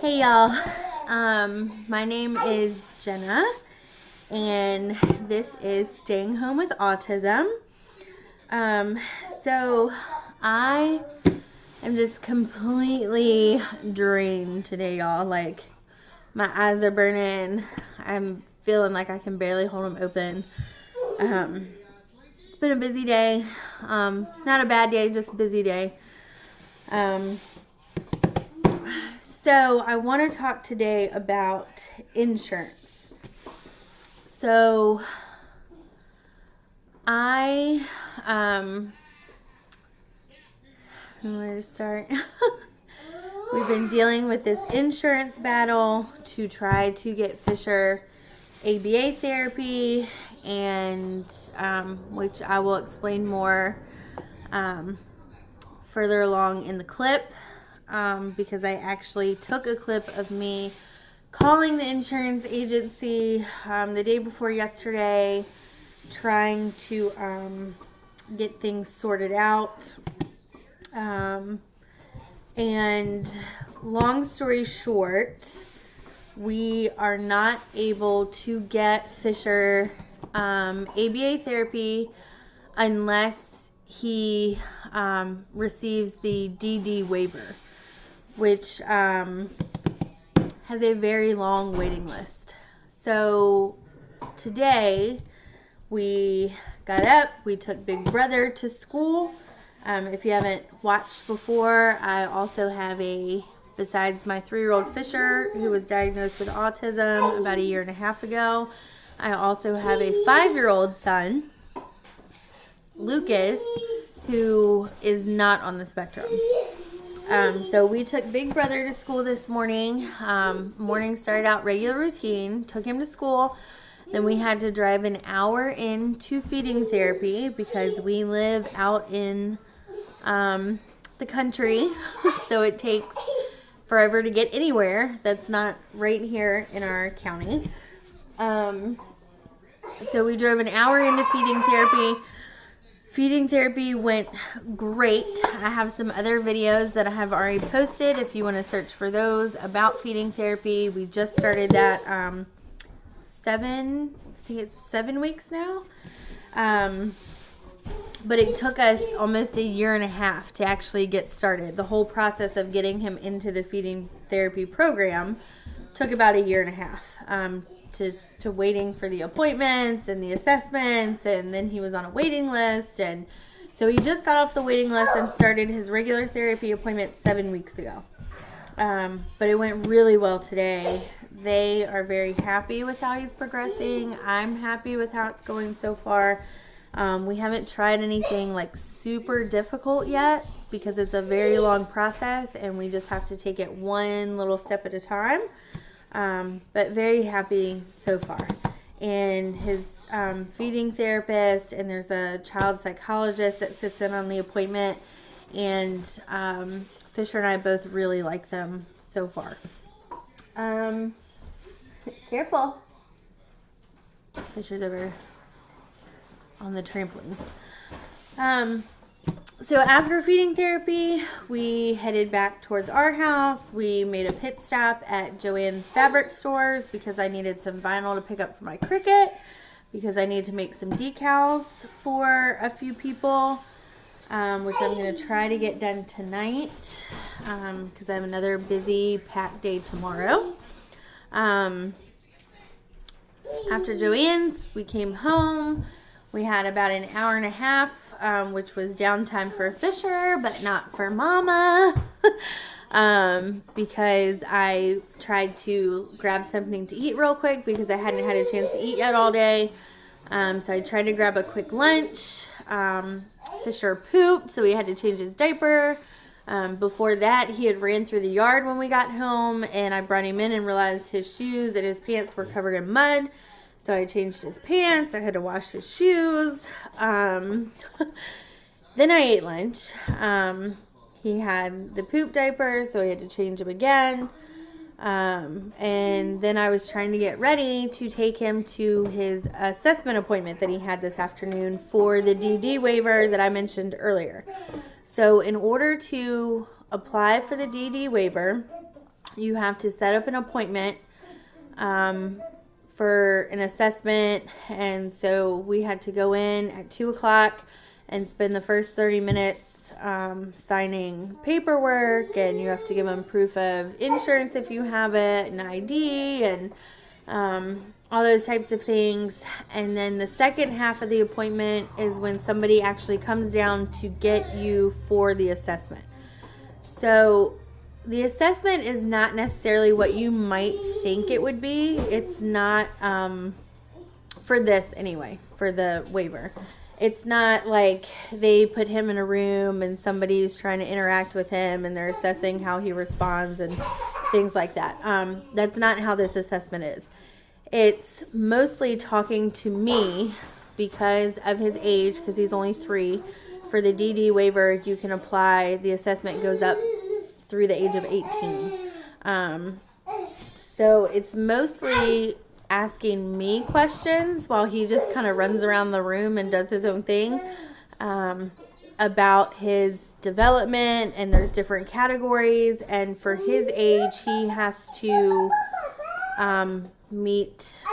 Hey y'all, my name is Jenna, and this is Staying Home with Autism. So I am just completely drained today, y'all. Like, my eyes are burning. I'm feeling like I can barely hold them open. It's been a busy day. Not a bad day, just a busy day. So I want to talk today about insurance. So where to start? We've been dealing with this insurance battle to try to get Fisher ABA therapy, and which I will explain more further along in the clip. Because I actually took a clip of me calling the insurance agency the day before yesterday, trying to get things sorted out. And long story short, we are not able to get Fisher ABA therapy unless he receives the DD waiver, which has a very long waiting list. So today we got up, we took Big Brother to school. If you haven't watched before, I also have besides my 3-year-old Fisher, who was diagnosed with autism about a year and a half ago, I also have a 5-year-old son, Lucas, who is not on the spectrum. So we took Big Brother to school this morning. Morning started out regular routine, took him to school. Then we had to drive an hour into feeding therapy because we live out in the country. So it takes forever to get anywhere that's not right here in our county. So we drove an hour into feeding therapy. Feeding therapy went great. I have some other videos that I have already posted if you want to search for those about feeding therapy. We just started that I think it's 7 weeks now. But it took us almost a year and a half to actually get started. The whole process of getting him into the feeding therapy program took about a year and a half. To waiting for the appointments and the assessments, and then he was on a waiting list, and so he just got off the waiting list and started his regular therapy appointment 7 weeks ago. But it went really well today. They are very happy with how he's progressing. I'm happy with how it's going so far. We haven't tried anything like super difficult yet because it's a very long process and we just have to take it one little step at a time. But very happy so far. And his feeding therapist, and there's a child psychologist that sits in on the appointment, and Fisher and I both really like them so far. Careful. Fisher's over on the trampoline. So after feeding therapy, we headed back towards our house. We made a pit stop at Joann Fabric Stores because I needed some vinyl to pick up for my Cricut, because I need to make some decals for a few people, which I'm going to try to get done tonight because I have another busy packed day tomorrow. After Joann's, we came home. We had about an hour and a half, which was downtime for Fisher, but not for Mama, because I tried to grab something to eat real quick because I hadn't had a chance to eat yet all day. So I tried to grab a quick lunch. Fisher pooped, so we had to change his diaper. Before that, he had ran through the yard when we got home, and I brought him in and realized his shoes and his pants were covered in mud. So I changed his pants. I had to wash his shoes. Then I ate lunch. He had the poop diaper, so I had to change him again. And then I was trying to get ready to take him to his assessment appointment that he had this afternoon for the DD waiver that I mentioned earlier. So in order to apply for the DD waiver, you have to set up an appointment for an assessment. And so we had to go in at 2 o'clock and spend the first 30 minutes signing paperwork, and you have to give them proof of insurance if you have it, an ID, and all those types of things. And then the second half of the appointment is when somebody actually comes down to get you for the assessment. So the assessment is not necessarily what you might think it would be. It's not, for this anyway, for the waiver. It's not like they put him in a room and somebody's trying to interact with him and they're assessing how he responds and things like that. That's not how this assessment is. It's mostly talking to me because of his age, because he's only 3. For the DD waiver, you can apply, the assessment goes up through the age of 18. So it's mostly asking me questions while he just kind of runs around the room and does his own thing about his development, and there's different categories, and for his age he has to meet,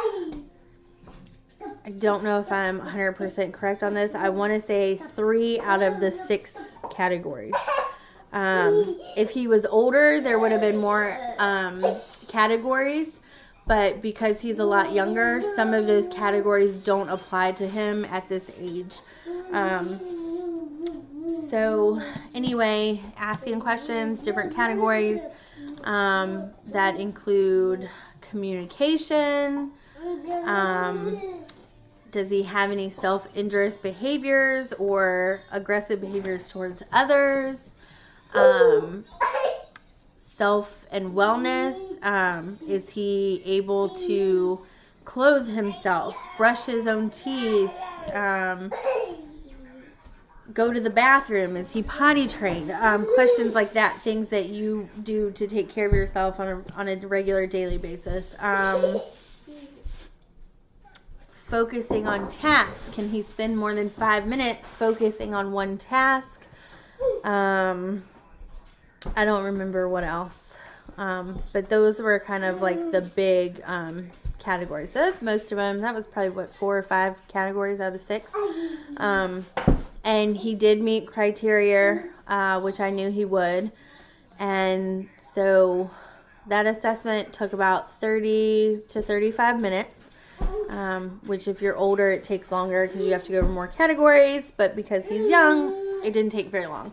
I don't know if I'm 100% correct on this, I want to say 3 out of the 6 categories. If he was older, there would have been more categories, but because he's a lot younger, some of those categories don't apply to him at this age. So anyway, asking questions, different categories that include communication. Does he have any self-injurious behaviors or aggressive behaviors towards others? Self and wellness. Is he able to clothe himself, brush his own teeth, go to the bathroom? Is he potty trained? Questions like that, things that you do to take care of yourself on a regular daily basis. Focusing on tasks. Can he spend more than 5 minutes focusing on one task? I don't remember what else. But those were kind of like the big categories. So that's most of them. That was probably 4 or 5 categories out of the 6. And he did meet criteria, which I knew he would. And so that assessment took about 30 to 35 minutes. Which if you're older, it takes longer because you have to go over more categories. But because he's young, it didn't take very long.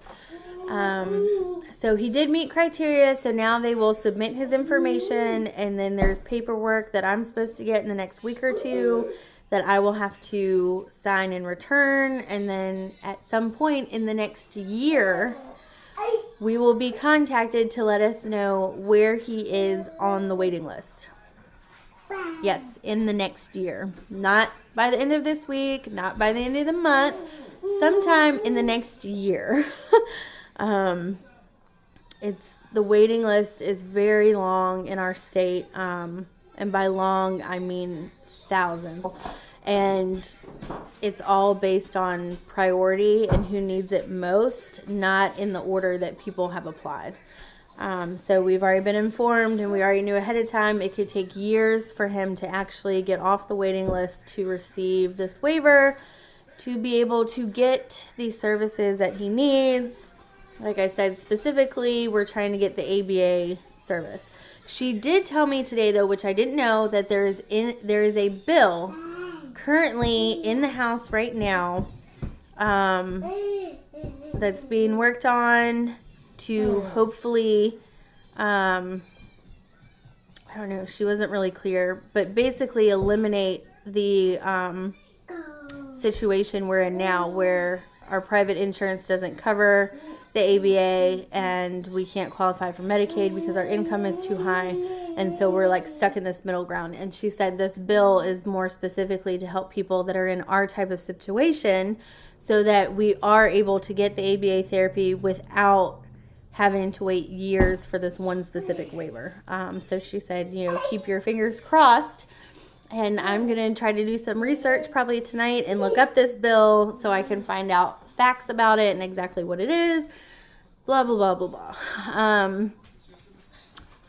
So he did meet criteria, so now they will submit his information, and then there's paperwork that I'm supposed to get in the next week or 2 that I will have to sign and return, and then at some point in the next year, we will be contacted to let us know where he is on the waiting list. Yes, in the next year. Not by the end of this week, not by the end of the month, sometime in the next year. The waiting list is very long in our state, and by long I mean thousands, and it's all based on priority and who needs it most, not in the order that people have applied. So we've already been informed, and we already knew ahead of time it could take years for him to actually get off the waiting list to receive this waiver, to be able to get these services that he needs. Like I said, specifically, we're trying to get the ABA service. She did tell me today, though, which I didn't know, that there is a bill currently in the House right now that's being worked on to hopefully, I don't know, she wasn't really clear, but basically eliminate the situation we're in now where our private insurance doesn't cover the ABA, and we can't qualify for Medicaid because our income is too high, and so we're like stuck in this middle ground. And she said this bill is more specifically to help people that are in our type of situation, so that we are able to get the ABA therapy without having to wait years for this one specific waiver. So she said, keep your fingers crossed, and I'm gonna try to do some research probably tonight and look up this bill so I can find out facts about it and exactly what it is, blah blah blah blah blah.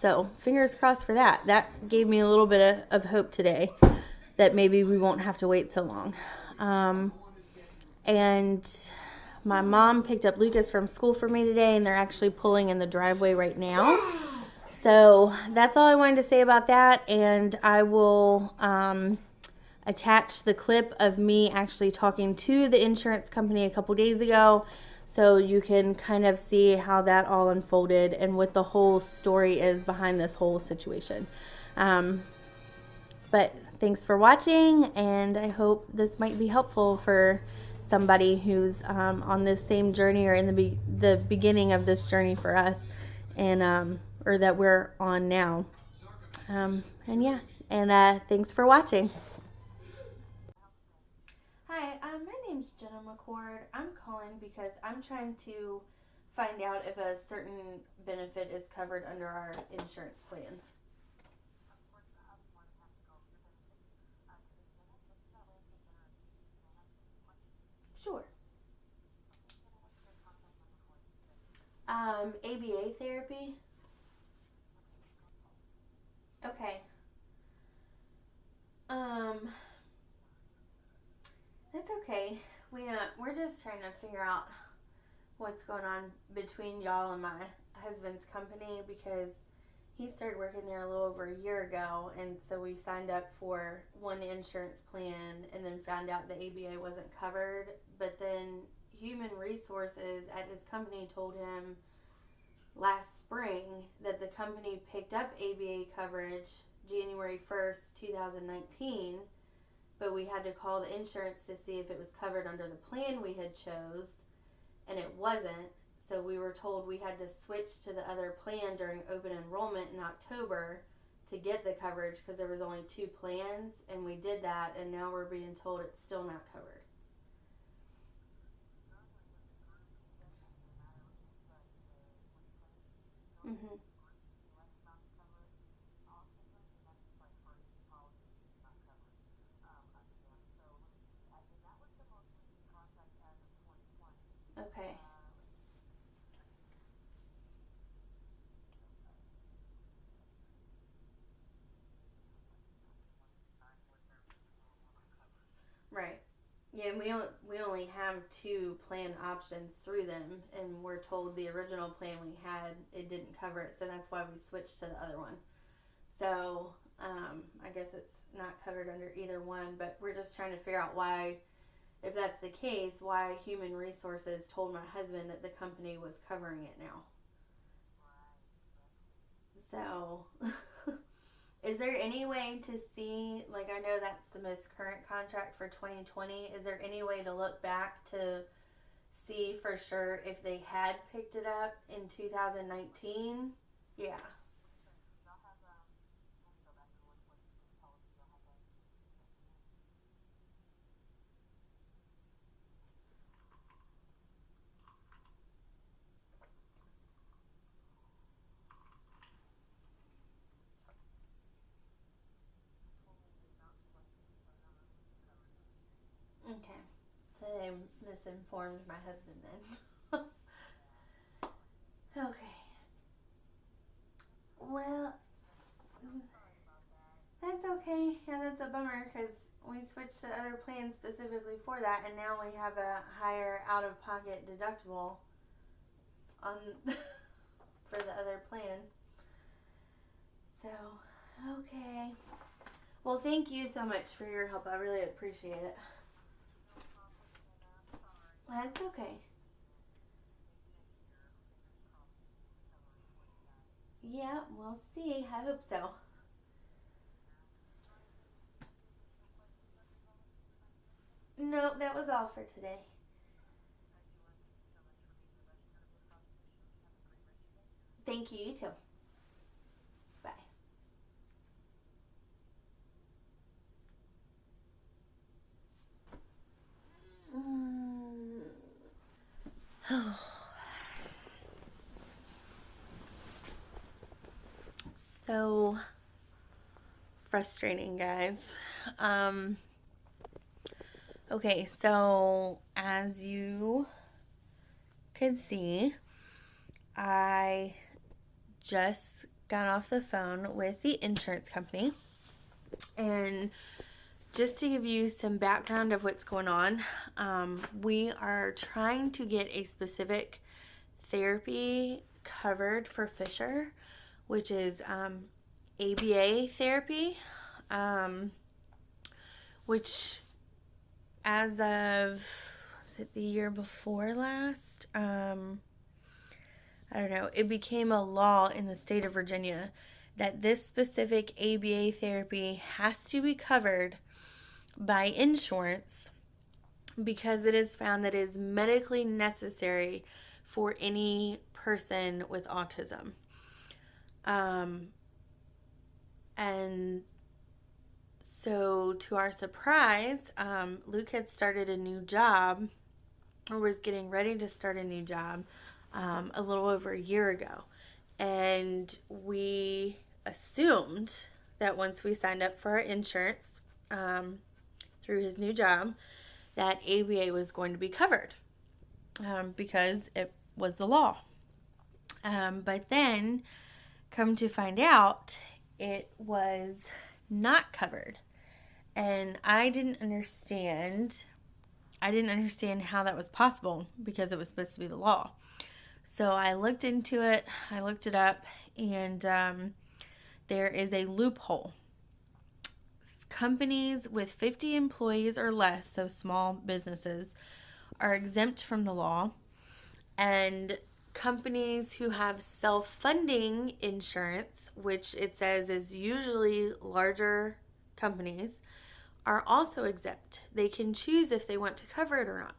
So fingers crossed for that. That gave me a little bit of hope today that maybe we won't have to wait so long. And my mom picked up Lucas from school for me today, and they're actually pulling in the driveway right now. So that's all I wanted to say about that, and I will attach the clip of me actually talking to the insurance company a couple days ago, so you can kind of see how that all unfolded and what the whole story is behind this whole situation. But thanks for watching, and I hope this might be helpful for somebody who's on this same journey or in the beginning of this journey for us, and or that we're on now. And yeah, and thanks for watching. Hi, my name's Jenna McCord. I'm calling because I'm trying to find out if a certain benefit is covered under our insurance plan. Sure. ABA therapy. Okay. That's okay. We're just trying to figure out what's going on between y'all and my husband's company, because he started working there a little over a year ago, and so we signed up for one insurance plan and then found out the ABA wasn't covered. But then Human Resources at his company told him last spring that the company picked up ABA coverage January 1st, 2019, but we had to call the insurance to see if it was covered under the plan we had chose, and it wasn't. So we were told we had to switch to the other plan during open enrollment in October to get the coverage, because there was only 2 plans, and we did that, and now we're being told it's still not covered. Mm-hmm. Okay. Right. Yeah, and we only have 2 plan options through them, and we're told the original plan we had, it didn't cover it, so that's why we switched to the other one. So I guess it's not covered under either one, but we're just trying to figure out why, if that's the case, why Human Resources told my husband that the company was covering it now. So is there any way to see, like, I know that's the most current contract for 2020. Is there any way to look back to see for sure if they had picked it up in 2019? Yeah. Okay. So they misinformed my husband then. Okay. Well, that's okay. Yeah, that's a bummer, because we switched to other plans specifically for that, and now we have a higher out-of-pocket deductible on for the other plan. So, okay. Well, thank you so much for your help. I really appreciate it. That's okay. Yeah, we'll see. I hope so. No, that was all for today. Thank you. You too. Bye. So frustrating, guys. Okay, so as you could see, I just got off the phone with the insurance company, and just to give you some background of what's going on, we are trying to get a specific therapy covered for Fisher, which is ABA therapy, which as of, was it the year before last? I don't know. It became a law in the state of Virginia that this specific ABA therapy has to be covered by insurance because it is found that it is medically necessary for any person with autism. And so to our surprise, Luke had started a new job, or was getting ready to start a new job, a little over a year ago. And we assumed that once we signed up for our insurance through his new job, that ABA was going to be covered because it was the law. But then, come to find out, it was not covered. And I didn't understand how that was possible because it was supposed to be the law. So I looked into it, I looked it up, and there is a loophole. Companies with 50 employees or less, so small businesses, are exempt from the law, and companies who have self-funding insurance, which it says is usually larger companies, are also exempt. They can choose if they want to cover it or not.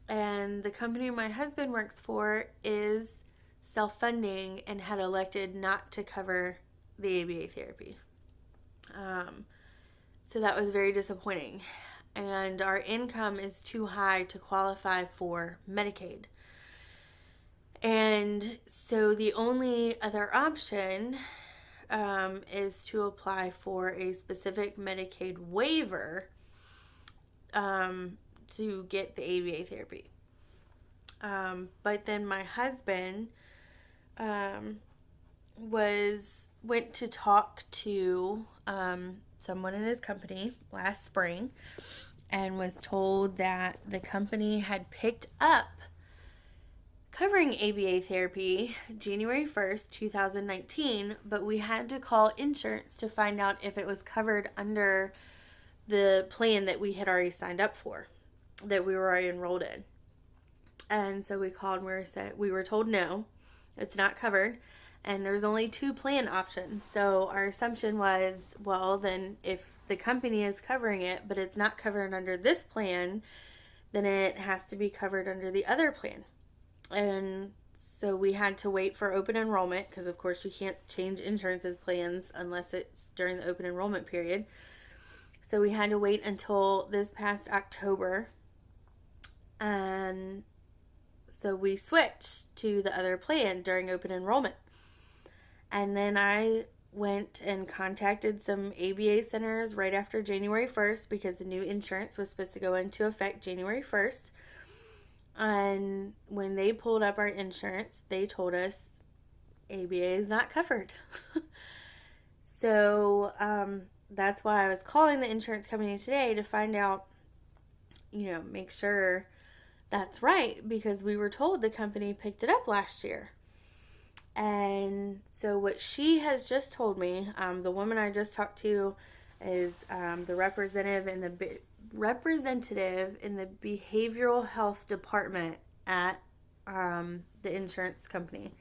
And the company my husband works for is self-funding and had elected not to cover the ABA therapy. So that was very disappointing. And our income is too high to qualify for Medicaid. And so the only other option is to apply for a specific Medicaid waiver to get the ABA therapy. But then my husband went to talk to someone in his company last spring and was told that the company had picked up covering ABA therapy January 1st, 2019, but we had to call insurance to find out if it was covered under the plan that we had already signed up for, that we were already enrolled in. And so we called and we were told no, it's not covered, and there's only 2 plan options. So our assumption was, well, then if the company is covering it, but it's not covered under this plan, then it has to be covered under the other plan. And so we had to wait for open enrollment because, of course, you can't change insurance's plans unless it's during the open enrollment period. So we had to wait until this past October. And so we switched to the other plan during open enrollment. And then I went and contacted some ABA centers right after January 1st because the new insurance was supposed to go into effect January 1st. And when they pulled up our insurance, they told us ABA is not covered. So that's why I was calling the insurance company today to find out, make sure that's right, because we were told the company picked it up last year. And so what she has just told me, the woman I just talked to is the representative in the behavioral health department at the insurance company.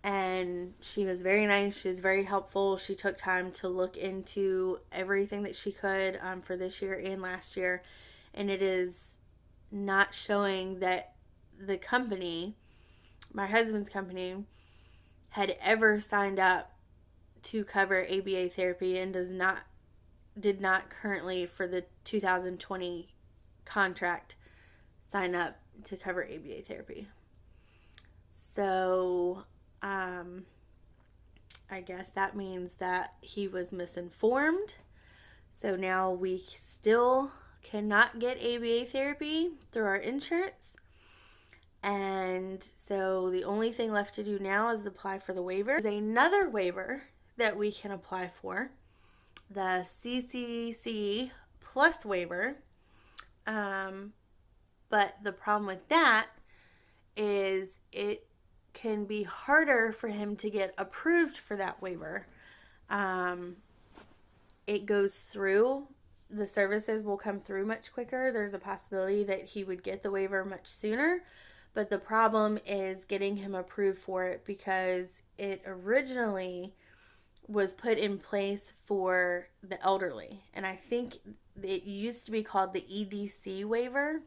And she was very nice. She was very helpful. She took time to look into everything that she could for this year and last year. And it is not showing that the company, my husband's company, had ever signed up to cover ABA therapy and did not currently for the 2020 contract sign up to cover ABA therapy. So I guess that means that he was misinformed. So now we still cannot get ABA therapy through our insurance. And so the only thing left to do now is apply for the waiver. There's another waiver that we can apply for, the CCC Plus waiver. But the problem with that is it can be harder for him to get approved for that waiver. It goes through, the services will come through much quicker. There's a possibility that he would get the waiver much sooner. But the problem is getting him approved for it because it originally was put in place for the elderly. And I think it used to be called the EDC waiver.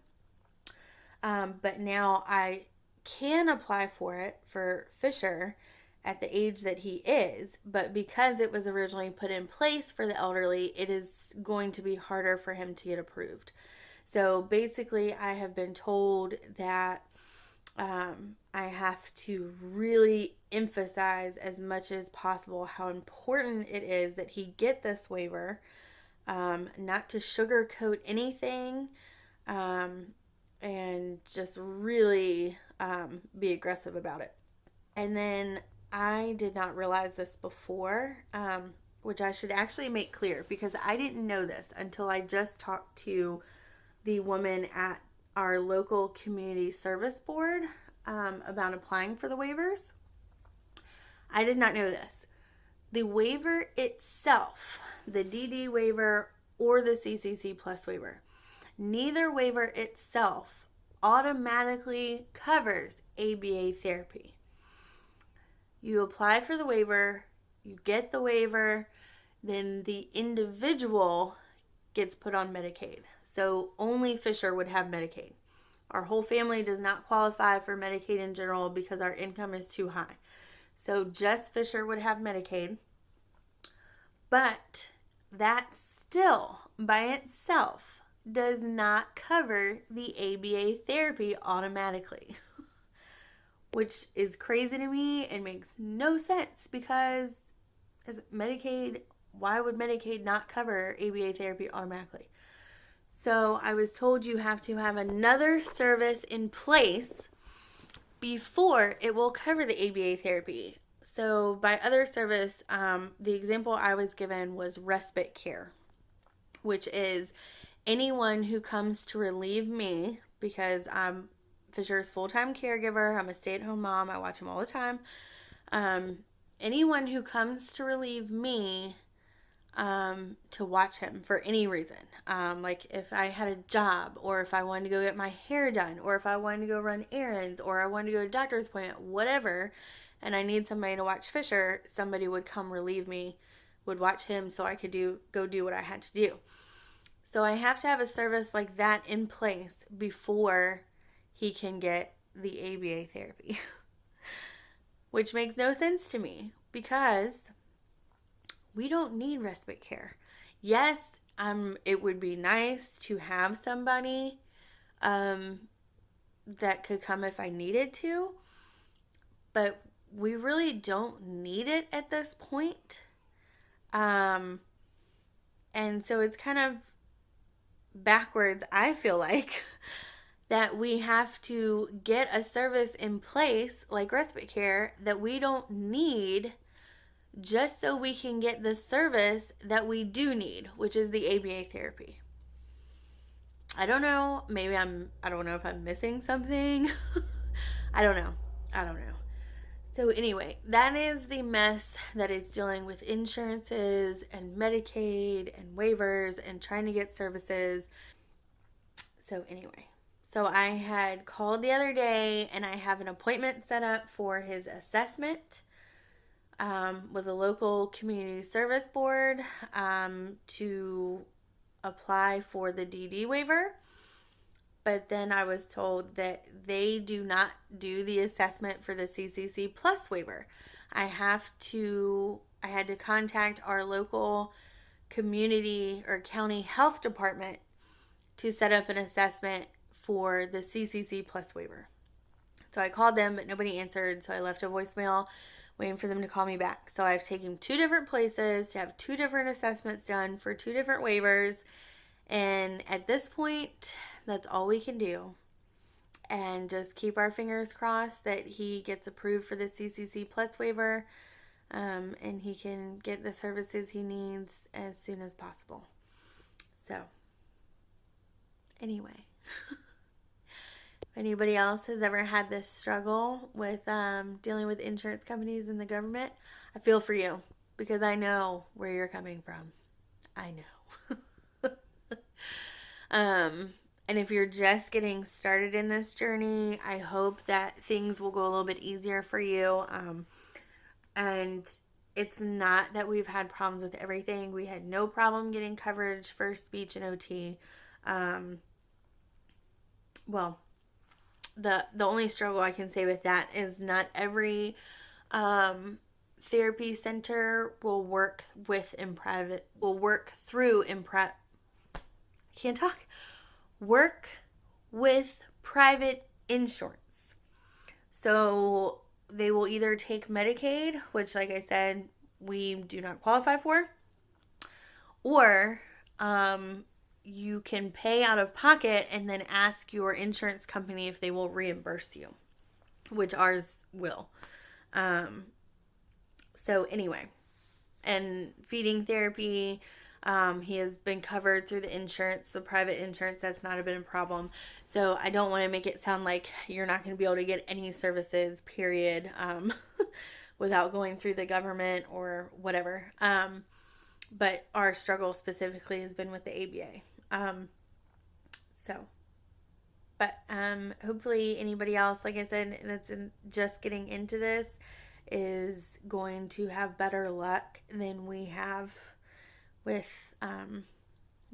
But now I can apply for it for Fisher at the age that he is. But because it was originally put in place for the elderly, it is going to be harder for him to get approved. So basically, I have been told that I have to really emphasize as much as possible how important it is that he get this waiver, not to sugarcoat anything, and just really be aggressive about it. And then I did not realize this before, which I should actually make clear because I didn't know this until I just talked to the woman at our local community service board about applying for the waivers. I did not know this. The waiver itself, the DD waiver or the CCC Plus waiver, neither waiver itself automatically covers ABA therapy. You apply for the waiver, you get the waiver, then the individual gets put on Medicaid. So only Fisher would have Medicaid. Our whole family does not qualify for Medicaid in general because our income is too high. So just Fisher would have Medicaid. But that still, by itself, does not cover the ABA therapy automatically. Which is crazy to me and makes no sense because as Medicaid, why would Medicaid not cover ABA therapy automatically? So I was told you have to have another service in place before it will cover the ABA therapy. So by other service, the example I was given was respite care, which is anyone who comes to relieve me because I'm Fisher's full-time caregiver. I'm a stay-at-home mom. I watch him all the time. Anyone who comes to relieve me to watch him for any reason. Like if I had a job or if I wanted to go get my hair done or if I wanted to go run errands or I wanted to go to a doctor's appointment, whatever, and I need somebody to watch Fisher, somebody would come relieve me, would watch him so I could go do what I had to do. So I have to have a service like that in place before he can get the ABA therapy, which makes no sense to me because we don't need respite care. Yes, it would be nice to have somebody that could come if I needed to, but we really don't need it at this point. And so it's kind of backwards, I feel like, that we have to get a service in place like respite care that we don't need just so we can get the service that we do need, which is the ABA therapy. I don't know. Maybe I don't know if I'm missing something. I don't know. So anyway, that is the mess that is dealing with insurances and Medicaid and waivers and trying to get services. So anyway, so I had called the other day and I have an appointment set up for his assessment with a local community service board to apply for the DD waiver. But then I was told that they do not do the assessment for the CCC Plus waiver. I had to contact our local community or county health department to set up an assessment for the CCC Plus waiver. So I called them, but nobody answered. So I left a voicemail waiting for them to call me back. So I've taken 2 different places to have 2 different assessments done for 2 different waivers. And at this point, that's all we can do. and just keep our fingers crossed that he gets approved for the CCC Plus waiver, and he can get the services he needs as soon as possible. So, anyway, if anybody else has ever had this struggle with dealing with insurance companies and the government, I feel for you because I know where you're coming from. I know. And if you're just getting started in this journey, I hope that things will go a little bit easier for you. And it's not that we've had problems with everything. We had no problem getting coverage for speech and OT. Well, the only struggle I can say with that is not every therapy center will work with in private. Will work through in private. Can't talk. Work with private insurance. So they will either take Medicaid, which, like I said, we do not qualify for, or you can pay out of pocket and then ask your insurance company if they will reimburse you, which ours will. So anyway, and feeding therapy, he has been covered through the insurance, the private insurance. That's not been a problem. So I don't want to make it sound like you're not going to be able to get any services, period, without going through the government or whatever. But our struggle specifically has been with the ABA. But hopefully anybody else, like I said, that's just getting into this is going to have better luck than we have with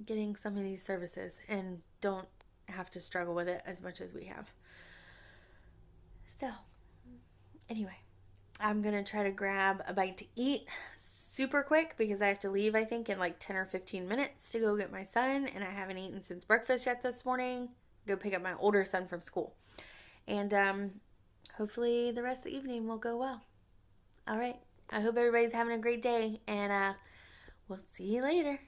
getting some of these services and don't have to struggle with it as much as we have. So, anyway, I'm going to try to grab a bite to eat super quick because I have to leave, I think, in like 10 or 15 minutes to go get my son, and I haven't eaten since breakfast yet this morning. Go pick up my older son from school. And hopefully the rest of the evening will go well. All right. I hope everybody's having a great day, and we'll see you later.